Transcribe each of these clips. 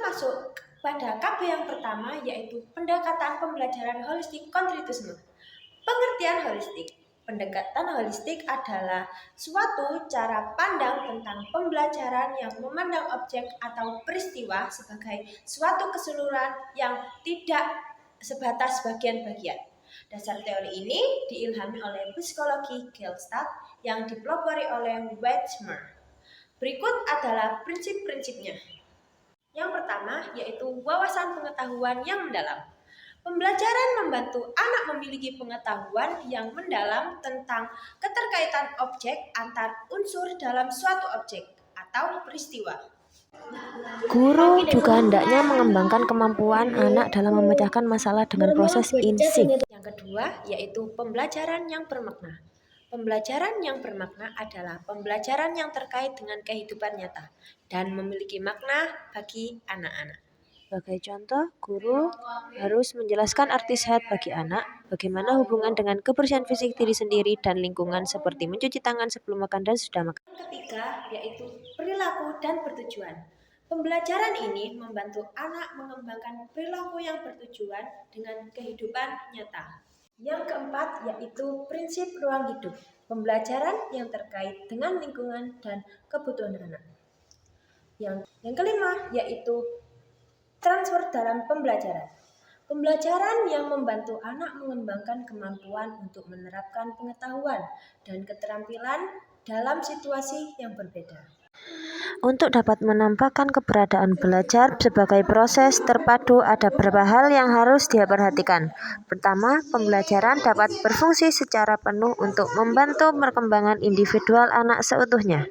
masuk pada KB yang pertama, yaitu pendekatan pembelajaran holistik kontributisme. Pengertian holistik. Pendekatan holistik adalah suatu cara pandang tentang pembelajaran yang memandang objek atau peristiwa sebagai suatu keseluruhan yang tidak sebatas bagian-bagian. Dasar teori ini diilhami oleh psikologi Gestalt yang dipelopori oleh Wetzmer. Berikut adalah prinsip-prinsipnya. Yang pertama yaitu wawasan pengetahuan yang mendalam. Pembelajaran membantu anak memiliki pengetahuan yang mendalam tentang keterkaitan objek antar unsur dalam suatu objek atau peristiwa. Guru juga hendaknya mengembangkan kemampuan anak dalam memecahkan masalah dengan proses insting. Yang kedua yaitu pembelajaran yang bermakna. Pembelajaran yang bermakna adalah pembelajaran yang terkait dengan kehidupan nyata dan memiliki makna bagi anak-anak. Sebagai contoh, guru harus menjelaskan arti sehat bagi anak, bagaimana hubungan dengan kebersihan fisik diri sendiri dan lingkungan seperti mencuci tangan sebelum makan dan sudah makan. Yang ketiga yaitu perilaku dan bertujuan. Pembelajaran ini membantu anak mengembangkan perilaku yang bertujuan dengan kehidupan nyata. Yang keempat yaitu prinsip ruang hidup. Pembelajaran yang terkait dengan lingkungan dan kebutuhan anak. Yang kelima yaitu transfer dalam pembelajaran. Pembelajaran yang membantu anak mengembangkan kemampuan untuk menerapkan pengetahuan dan keterampilan dalam situasi yang berbeda. Untuk dapat menampakkan keberadaan belajar sebagai proses terpadu, ada beberapa hal yang harus diperhatikan. Pertama, pembelajaran dapat berfungsi secara penuh untuk membantu perkembangan individual anak seutuhnya.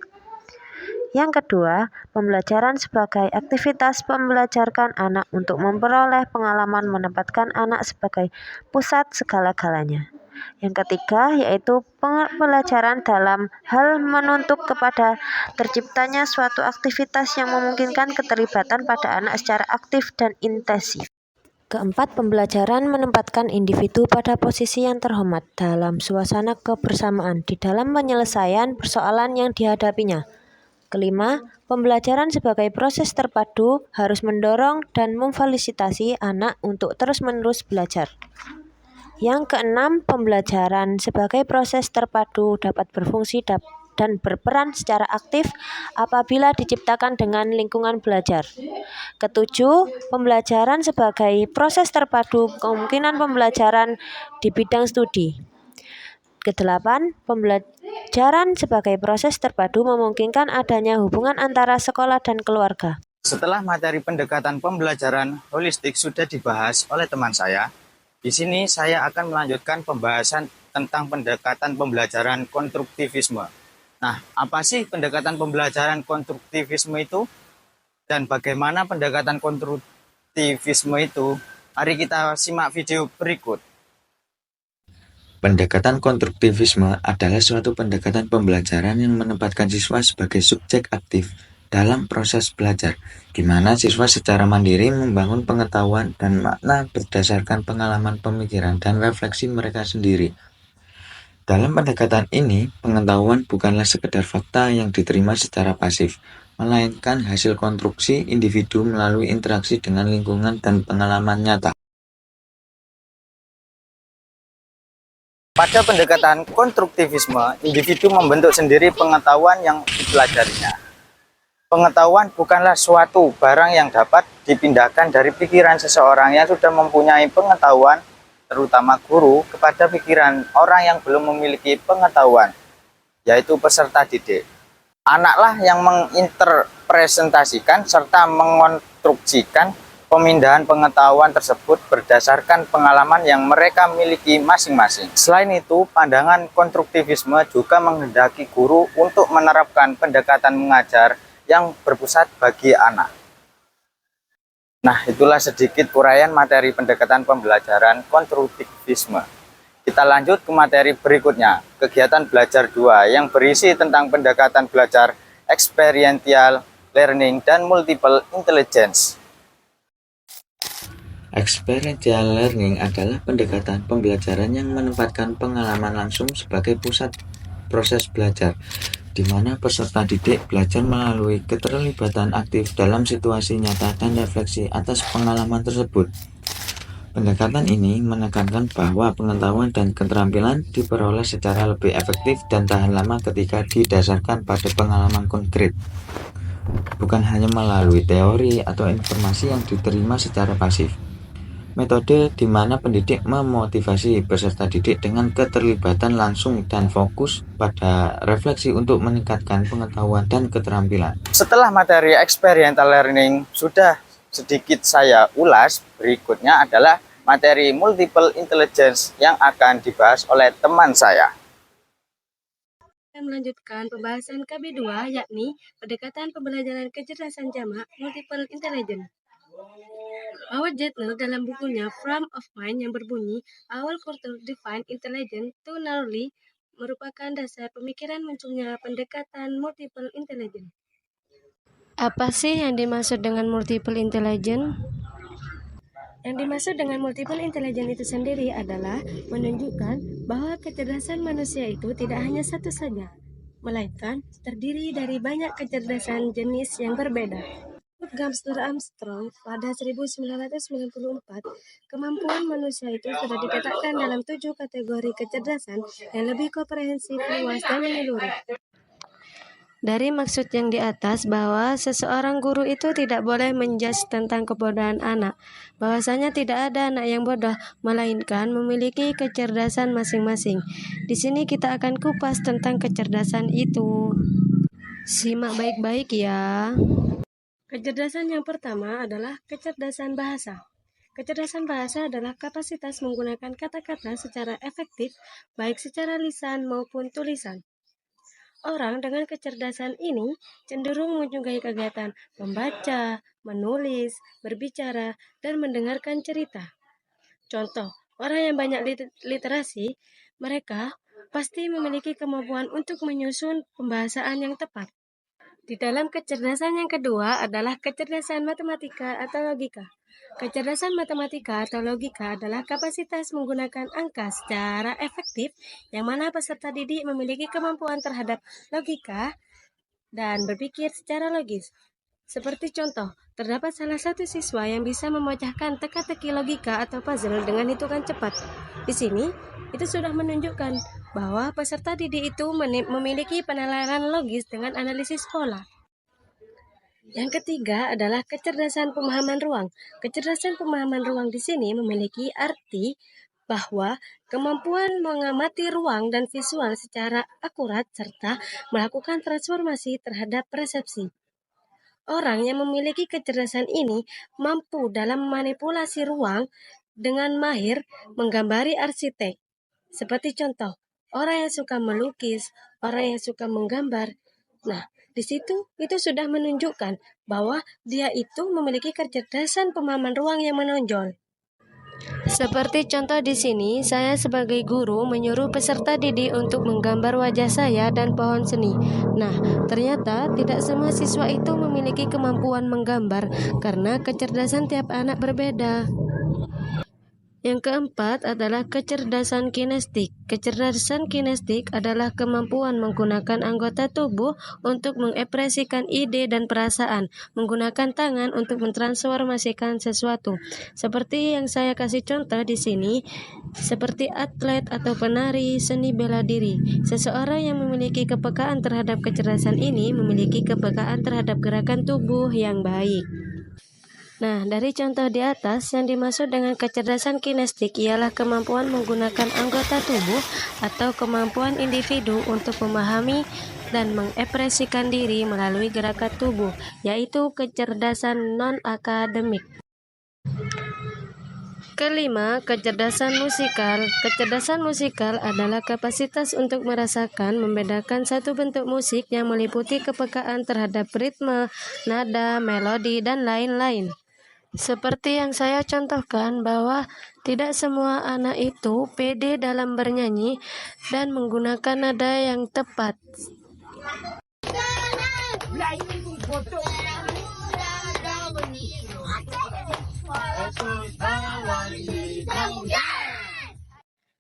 Yang kedua, pembelajaran sebagai aktivitas membelajarkan anak untuk memperoleh pengalaman menempatkan anak sebagai pusat segala-galanya. Yang ketiga, yaitu pembelajaran dalam hal menuntut kepada terciptanya suatu aktivitas yang memungkinkan keterlibatan pada anak secara aktif dan intensif. Keempat, pembelajaran menempatkan individu pada posisi yang terhormat dalam suasana kebersamaan di dalam penyelesaian persoalan yang dihadapinya. Kelima, pembelajaran sebagai proses terpadu harus mendorong dan memfasilitasi anak untuk terus-menerus belajar. Yang keenam, pembelajaran sebagai proses terpadu dapat berfungsi dan berperan secara aktif apabila diciptakan dengan lingkungan belajar. Ketujuh, pembelajaran sebagai proses terpadu kemungkinan pembelajaran di bidang studi. Kedelapan, pembelajaran sebagai proses terpadu memungkinkan adanya hubungan antara sekolah dan keluarga. Setelah materi pendekatan pembelajaran holistik sudah dibahas oleh teman saya, di sini saya akan melanjutkan pembahasan tentang pendekatan pembelajaran konstruktivisme. Nah, apa sih pendekatan pembelajaran konstruktivisme itu? Dan bagaimana pendekatan konstruktivisme itu? Mari kita simak video berikut. Pendekatan konstruktivisme adalah suatu pendekatan pembelajaran yang menempatkan siswa sebagai subjek aktif dalam proses belajar, di mana siswa secara mandiri membangun pengetahuan dan makna berdasarkan pengalaman pemikiran dan refleksi mereka sendiri. Dalam pendekatan ini, pengetahuan bukanlah sekedar fakta yang diterima secara pasif, melainkan hasil konstruksi individu melalui interaksi dengan lingkungan dan pengalaman nyata. Pada pendekatan konstruktivisme, individu membentuk sendiri pengetahuan yang dipelajarinya. Pengetahuan bukanlah suatu barang yang dapat dipindahkan dari pikiran seseorang yang sudah mempunyai pengetahuan, terutama guru, kepada pikiran orang yang belum memiliki pengetahuan, yaitu peserta didik. Anaklah yang menginterpresentasikan serta mengonstruksikan pemindahan pengetahuan tersebut berdasarkan pengalaman yang mereka miliki masing-masing. Selain itu, pandangan konstruktivisme juga menghendaki guru untuk menerapkan pendekatan mengajar yang berpusat bagi anak. Nah, itulah sedikit uraian materi pendekatan pembelajaran konstruktivisme. Kita lanjut ke materi berikutnya, kegiatan belajar 2 yang berisi tentang pendekatan belajar experiential learning dan multiple intelligence. Experiential learning adalah pendekatan pembelajaran yang menempatkan pengalaman langsung sebagai pusat proses belajar, di mana peserta didik belajar melalui keterlibatan aktif dalam situasi nyata dan refleksi atas pengalaman tersebut. Pendekatan ini menekankan bahwa pengetahuan dan keterampilan diperoleh secara lebih efektif dan tahan lama ketika didasarkan pada pengalaman konkret, bukan hanya melalui teori atau informasi yang diterima secara pasif. Metode di mana pendidik memotivasi peserta didik dengan keterlibatan langsung dan fokus pada refleksi untuk meningkatkan pengetahuan dan keterampilan. Setelah materi experiential learning sudah sedikit saya ulas, berikutnya adalah materi multiple intelligence yang akan dibahas oleh teman saya. Kita melanjutkan pembahasan KB2, yakni pendekatan pembelajaran kecerdasan jamak multiple intelligence. Howard Gardner dalam bukunya Frame of Mind yang berbunyi Our Culture Define Intelligence to Narrowly merupakan dasar pemikiran munculnya pendekatan multiple intelligence. Apa sih yang dimaksud dengan multiple intelligence? Yang dimaksud dengan multiple intelligence itu sendiri adalah menunjukkan bahwa kecerdasan manusia itu tidak hanya satu saja, melainkan terdiri dari banyak kecerdasan jenis yang berbeda. Menurut Gamster Armstrong pada 1994, kemampuan manusia itu sudah dipetakan dalam 7 kategori kecerdasan yang lebih komprehensif, luas, dan menyeluruh. Dari maksud yang di atas bahwa seseorang guru itu tidak boleh menjudge tentang kebodohan anak, bahwasanya tidak ada anak yang bodoh, melainkan memiliki kecerdasan masing-masing. Di sini kita akan kupas tentang kecerdasan itu. Simak baik-baik ya. Kecerdasan yang pertama adalah kecerdasan bahasa. Kecerdasan bahasa adalah kapasitas menggunakan kata-kata secara efektif, baik secara lisan maupun tulisan. Orang dengan kecerdasan ini cenderung menyukai kegiatan membaca, menulis, berbicara, dan mendengarkan cerita. Contoh, orang yang banyak literasi, mereka pasti memiliki kemampuan untuk menyusun pembahasaan yang tepat. Di dalam kecerdasan yang kedua adalah kecerdasan matematika atau logika. Kecerdasan matematika atau logika adalah kapasitas menggunakan angka secara efektif, yang mana peserta didik memiliki kemampuan terhadap logika dan berpikir secara logis. Seperti contoh, terdapat salah satu siswa yang bisa memecahkan teka-teki logika atau puzzle dengan hitungan cepat. Di sini, itu sudah menunjukkan bahwa peserta didik itu memiliki penalaran logis dengan analisis pola. Yang ketiga adalah kecerdasan pemahaman ruang. Kecerdasan pemahaman ruang di sini memiliki arti bahwa kemampuan mengamati ruang dan visual secara akurat serta melakukan transformasi terhadap persepsi. Orang yang memiliki kecerdasan ini mampu dalam memanipulasi ruang dengan mahir menggambari arsitek. Seperti contoh, orang yang suka melukis, orang yang suka menggambar. Nah, di situ itu sudah menunjukkan bahwa dia itu memiliki kecerdasan pemahaman ruang yang menonjol. Seperti contoh di sini, saya sebagai guru menyuruh peserta didik untuk menggambar wajah saya dan pohon seni. Nah, ternyata tidak semua siswa itu memiliki kemampuan menggambar karena kecerdasan tiap anak berbeda. Yang keempat adalah kecerdasan kinestik. Kecerdasan kinestik adalah kemampuan menggunakan anggota tubuh untuk mengekspresikan ide dan perasaan, menggunakan tangan untuk mentransformasikan sesuatu. Seperti yang saya kasih contoh di sini, seperti atlet atau penari seni bela diri. Seseorang yang memiliki kepekaan terhadap kecerdasan ini memiliki kepekaan terhadap gerakan tubuh yang baik. Nah, dari contoh di atas, yang dimaksud dengan kecerdasan kinestik ialah kemampuan menggunakan anggota tubuh atau kemampuan individu untuk memahami dan mengekspresikan diri melalui gerakan tubuh, yaitu kecerdasan non-akademik. Kelima, kecerdasan musikal. Kecerdasan musikal adalah kapasitas untuk merasakan, membedakan satu bentuk musik yang meliputi kepekaan terhadap ritme, nada, melodi, dan lain-lain. Seperti yang saya contohkan bahwa tidak semua anak itu pede dalam bernyanyi dan menggunakan nada yang tepat.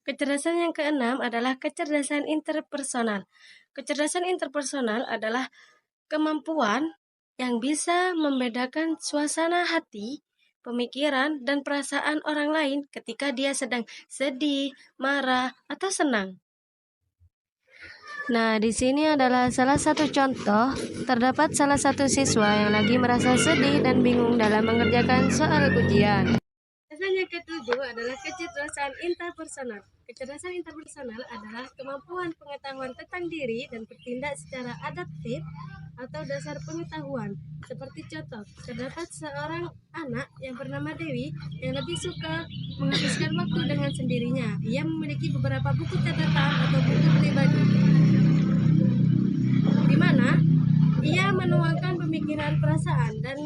Kecerdasan yang keenam adalah kecerdasan interpersonal. Kecerdasan interpersonal adalah kemampuan yang bisa membedakan suasana hati, pemikiran, dan perasaan orang lain ketika dia sedang sedih, marah, atau senang. Nah, di sini adalah salah satu contoh. Terdapat salah satu siswa yang lagi merasa sedih dan bingung dalam mengerjakan soal ujian. Kecerdasan yang ketujuh adalah kecerdasan interpersonal. Kecerdasan interpersonal adalah kemampuan pengetahuan tentang diri dan bertindak secara adaptif atau dasar pengetahuan. Seperti contoh, terdapat seorang anak yang bernama Dewi yang lebih suka menghabiskan waktu dengan sendirinya. Ia memiliki beberapa buku catatan atau buku pribadi, di mana ia menuangkan pemikiran, perasaan, dan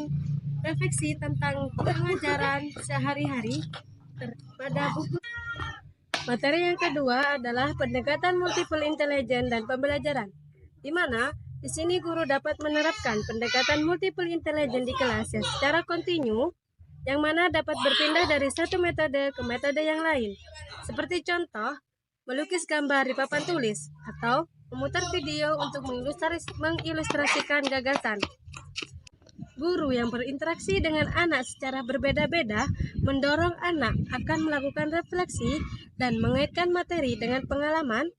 refleksi tentang pengajaran sehari-hari pada buku. Materi yang kedua adalah pendekatan multiple intelligence dan pembelajaran, di mana di sini guru dapat menerapkan pendekatan multiple intelligence di kelas yang secara kontinu, yang mana dapat berpindah dari satu metode ke metode yang lain. Seperti contoh, melukis gambar di papan tulis, atau memutar video untuk mengilustrasikan gagasan. Guru yang berinteraksi dengan anak secara berbeda-beda mendorong anak akan melakukan refleksi dan mengaitkan materi dengan pengalaman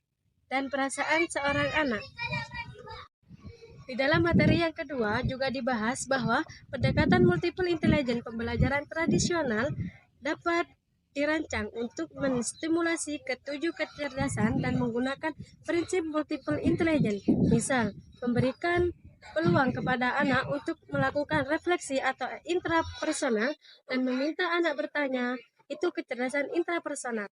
dan perasaan seorang anak. Di dalam materi yang kedua juga dibahas bahwa pendekatan multiple intelligence pembelajaran tradisional dapat dirancang untuk menstimulasi ketujuh kecerdasan dan menggunakan prinsip multiple intelligence. Misal, memberikan peluang kepada anak untuk melakukan refleksi atau intrapersonal dan meminta anak bertanya, itu kecerdasan intrapersonal.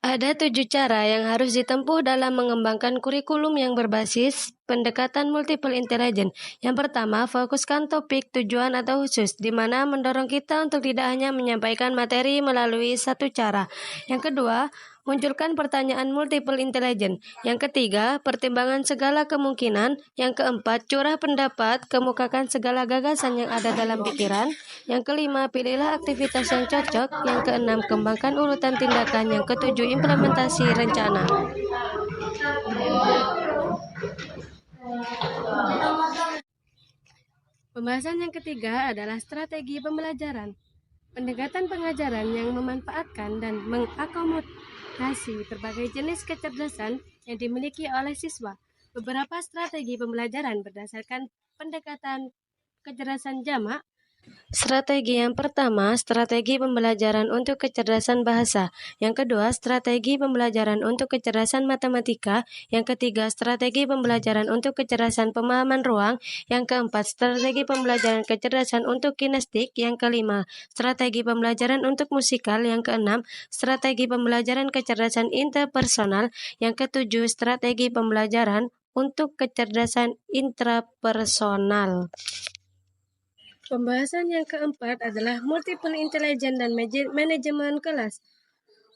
Ada 7 cara yang harus ditempuh dalam mengembangkan kurikulum yang berbasis pendekatan multiple intelligence. Yang pertama, fokuskan topik, tujuan, atau khusus, di mana mendorong kita untuk tidak hanya menyampaikan materi melalui satu cara. Yang kedua, munculkan pertanyaan multiple intelligence. Yang ketiga, pertimbangan segala kemungkinan. Yang keempat, curah pendapat, kemukakan segala gagasan yang ada dalam pikiran. Yang kelima, pilihlah aktivitas yang cocok. Yang keenam, kembangkan urutan tindakan. Yang ketujuh, implementasi rencana. Pembahasan yang ketiga adalah strategi pembelajaran. Pendekatan pengajaran yang memanfaatkan dan mengakomodasi berbagai jenis kecerdasan yang dimiliki oleh siswa. Beberapa strategi pembelajaran berdasarkan pendekatan kecerdasan jamak. Strategi yang pertama, strategi pembelajaran untuk kecerdasan bahasa. Yang kedua, strategi pembelajaran untuk kecerdasan matematika. Yang ketiga, strategi pembelajaran untuk kecerdasan pemahaman ruang. Yang keempat, strategi pembelajaran kecerdasan untuk kinestik. Yang kelima, strategi pembelajaran untuk musikal. Yang keenam, strategi pembelajaran kecerdasan interpersonal. Yang ketujuh, strategi pembelajaran untuk kecerdasan intrapersonal. Pembahasan yang keempat adalah multiple intelligence dan manajemen kelas.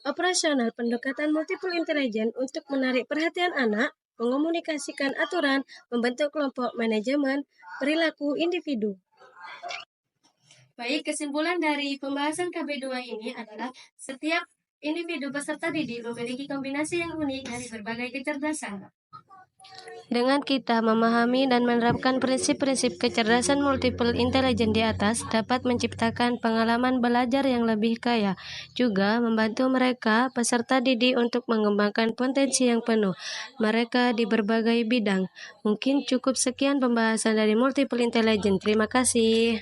Operasional pendekatan multiple intelligence untuk menarik perhatian anak, mengomunikasikan aturan, membentuk kelompok manajemen, perilaku individu. Baik, kesimpulan dari pembahasan KB2 ini adalah setiap individu peserta didik memiliki kombinasi yang unik dari berbagai kecerdasan. Dengan kita memahami dan menerapkan prinsip-prinsip kecerdasan multiple intelligence di atas dapat menciptakan pengalaman belajar yang lebih kaya, juga membantu mereka peserta didik untuk mengembangkan potensi yang penuh mereka di berbagai bidang. Mungkin cukup sekian pembahasan dari multiple intelligence. Terima kasih.